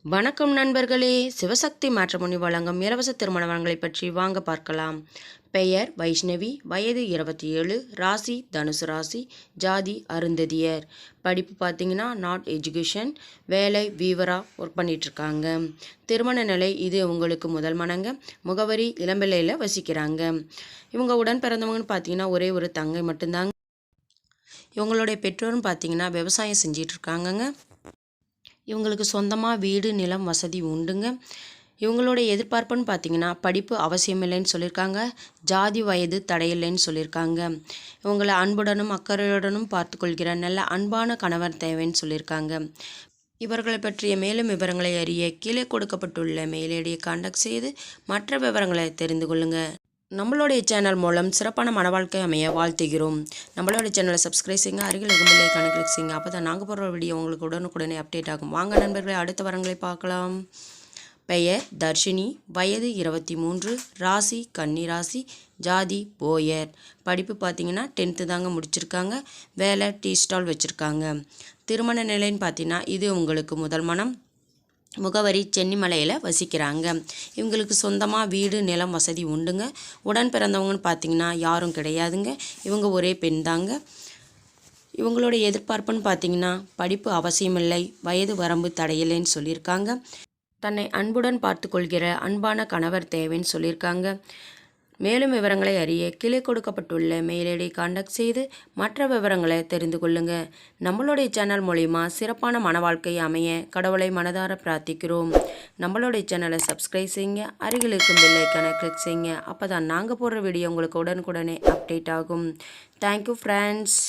வணக்கம் நண்பர்களே, சிவசக்தி மேட்ரிமோனி வழங்கும் இலவச திருமண வளங்களை பற்றி வாங்க பார்க்கலாம். பெயர் வைஷ்ணவி, வயது 27, ராசி தனுசு ராசி, ஜாதி அருந்ததியர். படிப்பு பார்த்தீங்கன்னா நாட் எஜுகேஷன், வேலை வீவராக ஒர்க் பண்ணிகிட்ருக்காங்க. திருமண நிலை இது உங்களுக்கு முதல் மனங்க. முகவரி இளம்பிள்ளையில் வசிக்கிறாங்க. இவங்க உடன் பிறந்தவங்கன்னு பார்த்தீங்கன்னா ஒரே ஒரு தங்கை மட்டும்தாங்க. இவங்களுடைய பெற்றோரும் பார்த்தீங்கன்னா விவசாயம் செஞ்சிட்ருக்காங்கங்க. இவங்களுக்கு சொந்தமாக வீடு நிலம் வசதி உண்டுங்க. இவங்களோட எதிர்பார்ப்புன்னு பார்த்தீங்கன்னா படிப்பு அவசியமில்லைன்னு சொல்லியிருக்காங்க. ஜாதி வயது தடையில்லைன்னு சொல்லியிருக்காங்க. இவங்களை அன்புடனும் அக்கறையுடனும் பார்த்துக்கொள்கிற நல்ல அன்பான கணவர் தேவைன்னு சொல்லியிருக்காங்க. இவர்களை பற்றிய மேலும் விவரங்களை அறிய கீழே கொடுக்கப்பட்டுள்ள மெயில் ஐடியை கான்டாக்ட் செய்து மற்ற விவரங்களை தெரிந்து கொள்ளுங்கள். நம்மளுடைய சேனல் மூலம் சிறப்பான மன வாழ்க்கை அமைய வாழ்த்துகிறோம். நம்மளுடைய சேனலை சப்ஸ்கிரைப் செய்யுங்க, அருகில் இருக்கும் பெல்லைக்கான கிளிக் செய்யுங்க. அப்போ தான் நாங்கள் போடுற வீடியோ உங்களுக்கு உடனுக்குடனே அப்டேட் ஆகும். வாங்க நண்பர்களை, அடுத்த வரங்களை பார்க்கலாம். பெயர் தர்ஷினி, வயது 23, ராசி கன்னி ராசி, ஜாதி போயர். படிப்பு பார்த்தீங்கன்னா 10th தாங்க முடிச்சிருக்காங்க. வேலை டீ ஸ்டால் வச்சுருக்காங்க. திருமண நிலைன்னு பார்த்தீங்கன்னா இது உங்களுக்கு முதல் மனம். முகவரி சென்னிமலையில் வசிக்கிறாங்க. இவங்களுக்கு சொந்தமாக வீடு நிலம் வசதி உண்டுங்க. உடன் பிறந்தவங்கன்னு பார்த்தீங்கன்னா யாரும் கிடையாதுங்க. இவங்க ஒரே பெண் தாங்க. இவங்களோட எதிர்பார்ப்புன்னு பார்த்தீங்கன்னா படிப்பு அவசியமில்லை, வயது வரம்பு தடையில்லைன்னு சொல்லியிருக்காங்க. தன்னை அன்புடன் பார்த்து கொள்கிற அன்பான கணவர் தேவைன்னு சொல்லியிருக்காங்க. மேலும் விவரங்களை அறிய கீழே கொடுக்கப்பட்டுள்ள மெயில் ஐடி கான்டாக்ட் செய்து மற்ற விவரங்களை தெரிந்து கொள்ளுங்க. நம்மளுடைய சேனல் மூலிமா சிறப்பான மன வாழ்க்கை அமைய கடவுளை மனதார பிரார்த்திக்கிறோம். நம்மளுடைய சேனலை சப்ஸ்கிரைப் செய்யுங்க, அருகில் இருக்கும் பெல் ஐக்கானை கிளிக் செய்யுங்க. அப்போ தான் நாங்கள் போடுற வீடியோ உங்களுக்கு உடனுக்குடனே அப்டேட் ஆகும். Thank you friends.